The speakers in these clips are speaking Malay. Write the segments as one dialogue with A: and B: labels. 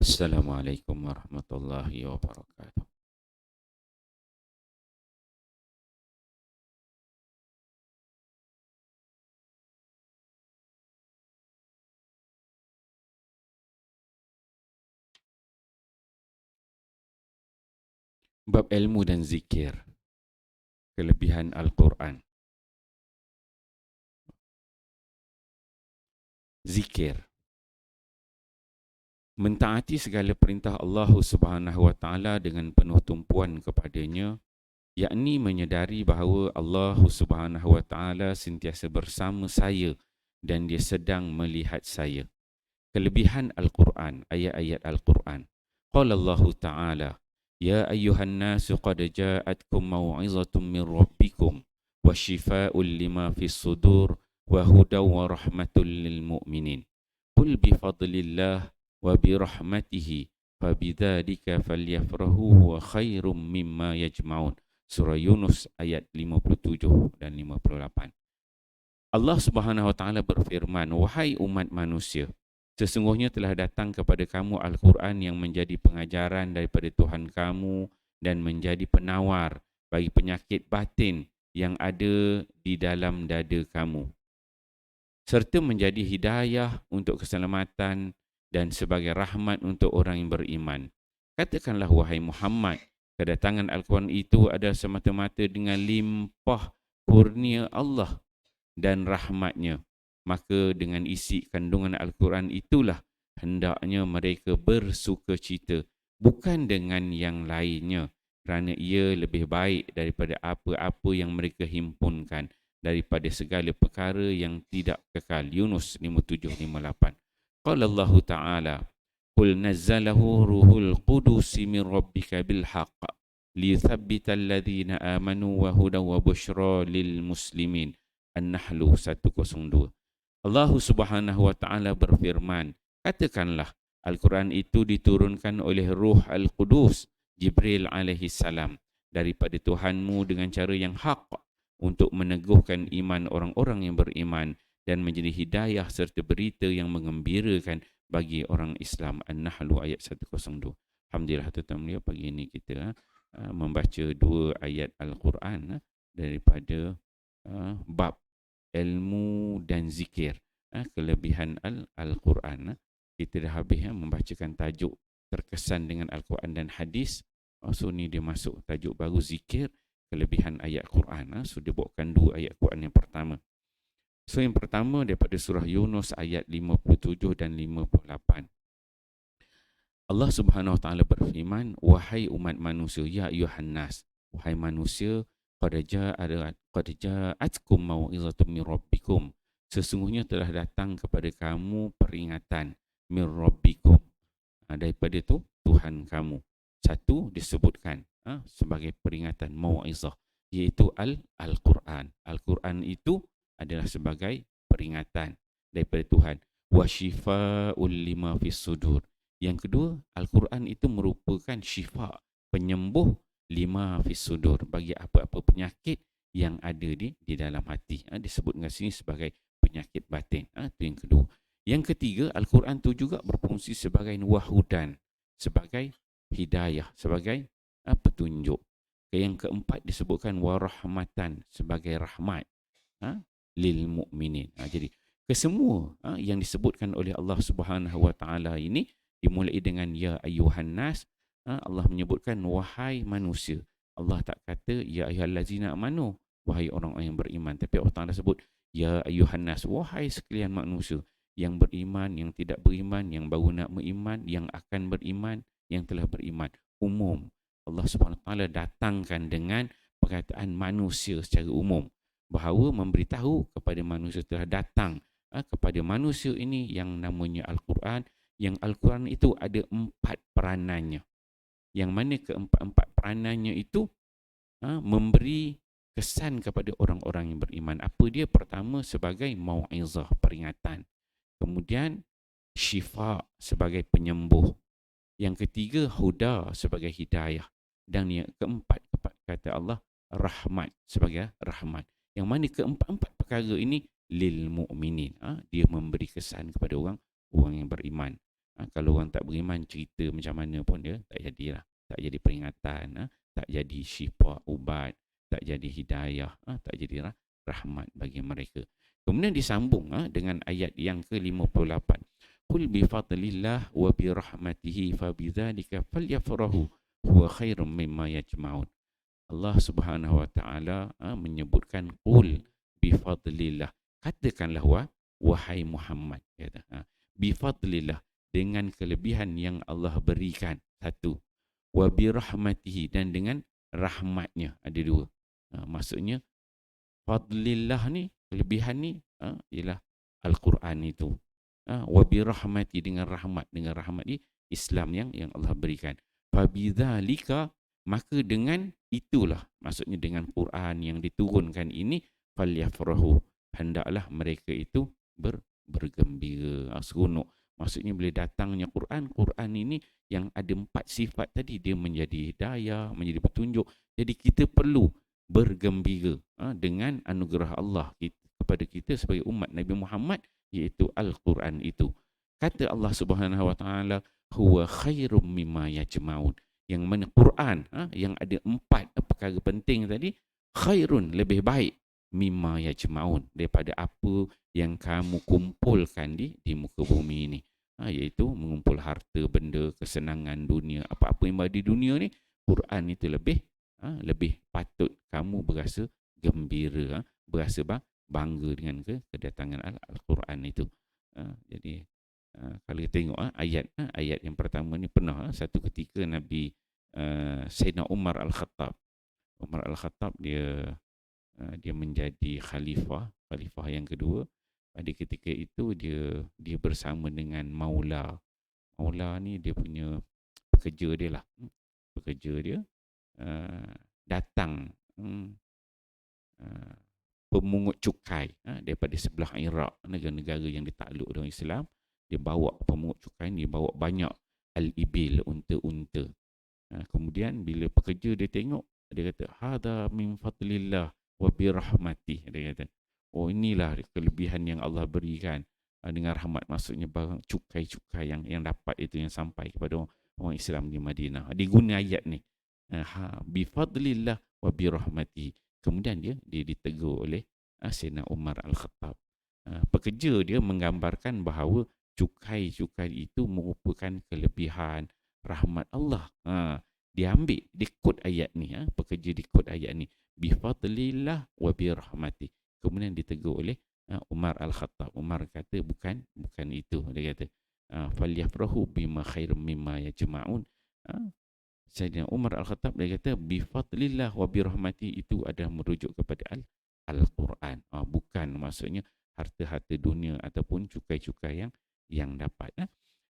A: Assalamualaikum warahmatullahi wabarakatuh. Bab ilmu dan zikir, kelebihan Al-Quran. Zikir, mentaati segala perintah Allah Subhanahu wa taala dengan penuh tumpuan kepadanya, yakni menyedari bahawa Allah Subhanahu wa taala sentiasa bersama saya dan dia sedang melihat saya. Kelebihan Al-Quran, ayat-ayat Al-Quran. Qala Allah Ta'ala, Ya ayyuhan nasu qad ja'atkum maw'izatun min rabbikum wa shifa'un lima fis sudur wa hudaw wa rahmatul lil mu'minin. Qul bi fadlillah wa bi rahmatihi fabidzalika falyafrahu wa khairum mimma yajma'un. Surah Yunus ayat 57 dan 58. Allah Subhanahu wa taala berfirman, wahai umat manusia, sesungguhnya telah datang kepada kamu Al-Quran yang menjadi pengajaran daripada Tuhan kamu dan menjadi penawar bagi penyakit batin yang ada di dalam dada kamu, serta menjadi hidayah untuk keselamatan dan sebagai rahmat untuk orang yang beriman. Katakanlah wahai Muhammad, kedatangan Al-Quran itu adalah semata-mata dengan limpah kurnia Allah dan rahmatnya. Maka dengan isi kandungan Al-Quran itulah hendaknya mereka bersuka cita, bukan dengan yang lainnya, kerana ia lebih baik daripada apa-apa yang mereka himpunkan daripada segala perkara yang tidak kekal. Yunus 57-58. Qala Allah Ta'ala, Qul nazzalahu ruhul qudusi min rabbika bilhaq liyuthabbita alladhina amanu wa huda wa bushra lil muslimin. An-Nahlu 102. Allah Subhanahu wa taala berfirman, katakanlah Al-Quran itu diturunkan oleh Ruh Al-Qudus Jibril alaihi salam daripada Tuhanmu dengan cara yang hak untuk meneguhkan iman orang-orang yang beriman dan menjadi hidayah serta berita yang mengembirakan bagi orang Islam. An-Nahlu ayat 102. Alhamdulillah tuan-tuan, pagi ini kita membaca dua ayat Al-Quran daripada bab ilmu dan zikir, kelebihan Al-Quran. Kita dah habis membacakan tajuk terkesan dengan Al-Quran dan hadis. So ni dia masuk tajuk baru, zikir, kelebihan ayat Quran. So dia bawakan dua ayat Quran yang pertama. So yang pertama daripada surah Yunus ayat 57 dan 58. Allah Subhanahu wa taala berfirman, wahai umat manusia, ya ayuhan nas, wahai manusia, qad ja'atkum mau'izatun min rabbikum, sesungguhnya telah datang kepada kamu peringatan min rabbikum, daripada tu Tuhan kamu. Satu disebutkan sebagai peringatan mau'izah, iaitu Al-Quran. Al-Quran itu adalah sebagai peringatan daripada Tuhan. Wa shifa'ul lima fis sudur. Yang kedua, Al-Quran itu merupakan syifa, penyembuh lima fis sudur, bagi apa-apa penyakit yang ada di dalam hati. Disebut dengan sini sebagai penyakit batin. Itu yang kedua. Yang ketiga, Al-Quran itu juga berfungsi sebagai wahudan, sebagai hidayah, sebagai petunjuk. Yang keempat disebutkan warahmatan, sebagai rahmat lil mu'minin. Jadi kesemua yang disebutkan oleh Allah Subhanahu wa taala ini dimulai dengan ya ayuhan nas. Allah menyebutkan wahai manusia. Allah tak kata ya ayyuhallazina amanu, wahai orang-orang yang beriman, tapi Allah Taala sebut ya ayuhan nas, wahai sekalian manusia yang beriman, yang tidak beriman, yang baru nak beriman, yang akan beriman, yang telah beriman. Umum. Allah Subhanahu wa taala datangkan dengan perkataan manusia secara umum, bahawa memberitahu kepada manusia telah datang kepada manusia ini yang namanya Al-Quran, yang Al-Quran itu ada 4 peranannya, yang mana keempat-empat peranannya itu memberi kesan kepada orang-orang yang beriman. Apa dia? Pertama, sebagai mau'izah, peringatan. Kemudian syifa, sebagai penyembuh. Yang ketiga, huda, sebagai hidayah. Dan yang keempat, kata Allah, rahmat, sebagai rahmat. Yang mana keempat-empat perkara ini lil mu'minin. Dia memberi kesan kepada orang yang beriman. Kalau orang tak beriman cerita macam mana pun dia tak jadilah. Tak jadi peringatan, tak jadi syifa, ubat, tak jadi hidayah, tak jadi rahmat bagi mereka. Kemudian disambung dengan ayat yang ke-58. Qul bi fadlillah wa bi rahmatihi fa bidzalika falyafrahu huwa khairum mimma yajma'un. Allah Subhanahu wa taala menyebutkan qul bi fadlillah. Katakanlah wahai Muhammad, kata bi fadlillah, dengan kelebihan yang Allah berikan, satu, wa bi rahmatihi, dan dengan rahmatnya, ada dua. Maksudnya fadlillah ni, kelebihan ni ialah Al-Quran itu. Wa bi rahmati, dengan rahmat ni Islam yang Allah berikan. Fa bidzalika, maka dengan itulah, maksudnya dengan Quran yang diturunkan ini, falyafrahu, hendaklah mereka itu bergembira, seronok. Maksudnya bila datangnya Quran ini yang ada 4 sifat tadi, dia menjadi hidayah, menjadi petunjuk. Jadi kita perlu bergembira dengan anugerah Allah kepada kita sebagai umat Nabi Muhammad, iaitu Al-Quran itu. Kata Allah Subhanahu wa taala, huwa khairum mimma yajma'un. Yang mana Quran yang ada 4 perkara penting tadi, khairun, lebih baik, mimma yajma'un, daripada apa yang kamu kumpulkan di muka bumi ini. Iaitu mengumpul harta, benda, kesenangan dunia, apa-apa yang ada di dunia ni, Quran itu lebih patut kamu berasa gembira, berasa bangga dengan kedatangan Al-Quran itu. Jadi kalau kita tengok ayat yang pertama ni, pernah satu ketika Nabi Sayyidina Umar Al-Khattab dia menjadi khalifah yang kedua. Pada ketika itu dia bersama dengan Maula ni, dia punya pekerja dia lah. Pekerja dia datang pemungut cukai daripada sebelah Iraq, negara-negara yang ditakluk dengan Islam. Dia bawa pemungut cukai ni, bawa banyak al-ibil, unta-unta. Kemudian bila pekerja dia tengok, dia kata, hadza min fadlillah wa bi rahmatih. Dia kata, oh, inilah kelebihan yang Allah berikan dengan rahmat. Maksudnya barang cukai-cukai yang dapat itu, yang sampai kepada orang Islam di Madinah. Dia guna ayat ni, bi fadlillah wa bi rahmatih. Kemudian dia ditegur oleh Sayyidina Umar Al-Khattab. Pekerja dia menggambarkan bahawa cukai-cukai itu merupakan kelebihan rahmat Allah. Dia ambil, dia kod ayat ni, pekerja dia kod ayat ni, bi fadlillah wa bi rahmatih. Kemudian ditegur oleh Umar Al-Khattab. Umar kata bukan itu. Dia kata falyafrahu bima khairum mimma yajma'un. Sayyidina Umar Al-Khattab dia kata bi fadlillah wa bi rahmati, itu adalah merujuk kepada Al-Quran. Bukan maksudnya harta-harta dunia ataupun cukai-cukai yang dapat.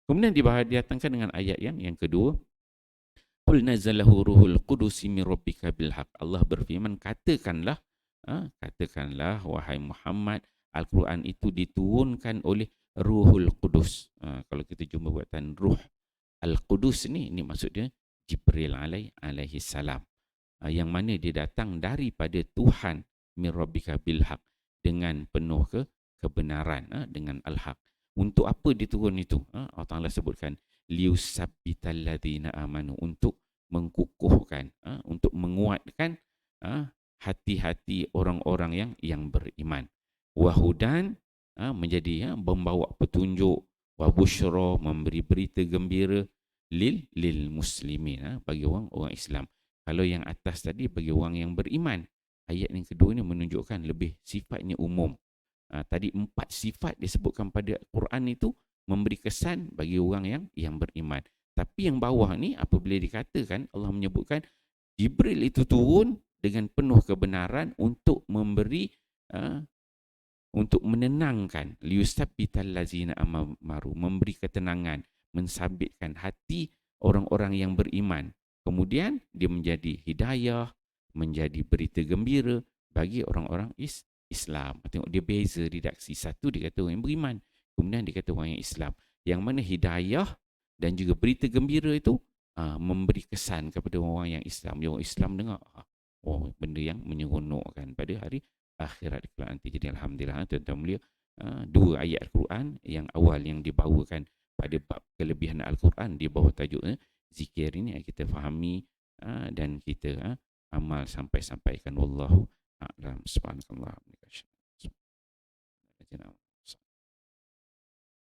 A: Kemudian didatangkan dengan ayat yang kedua, qul nazalahu ruhul qudus min rabbika bil haq. Allah berfirman, katakanlah wahai Muhammad, Al-Quran itu diturunkan oleh Ruhul Qudus. Kalau kita jumpa buatan Ruh Al-Qudus ni maksudnya Jibril alaihi salam, yang mana dia datang daripada Tuhan, min rabbika bil haq, dengan penuh kebenaran, dengan al-haq. Untuk apa diturun itu? Allah Ta'ala sebutkan, liusabbital ladzina amanu, untuk mengkukuhkan, untuk menguatkan hati-hati orang-orang yang beriman. Wahudan, menjadi membawa petunjuk, wa busyra, memberi berita gembira, lil muslimin, bagi orang Islam. Kalau yang atas tadi bagi orang yang beriman. Ayat yang kedua ni menunjukkan lebih sifatnya umum. Tadi 4 sifat disebutkan pada Quran itu memberi kesan bagi orang yang beriman. Tapi yang bawah ni, apabila dikatakan, Allah menyebutkan Jibril itu turun dengan penuh kebenaran untuk memberi, untuk menenangkan, liyusabbital ladzina amanu, memberi ketenangan, mensabitkan hati orang-orang yang beriman. Kemudian dia menjadi hidayah, menjadi berita gembira bagi orang-orang Islam. Tengok dia beza redaksi. Satu dia kata orang yang beriman, kemudian dia kata orang yang Islam. Yang mana hidayah dan juga berita gembira itu memberi kesan kepada orang yang Islam. Yang orang Islam dengar, benda yang menyeronokkan pada hari akhirat kelak nanti. Jadi alhamdulillah tuan-tuan mulia, 2 ayat Al-Quran yang awal yang dibawakan pada bab kelebihan Al-Quran di bawah tajuk zikir ini, kita fahami dan kita amal sampai-sampaikan. Wallahu a'lam. Subhanallah.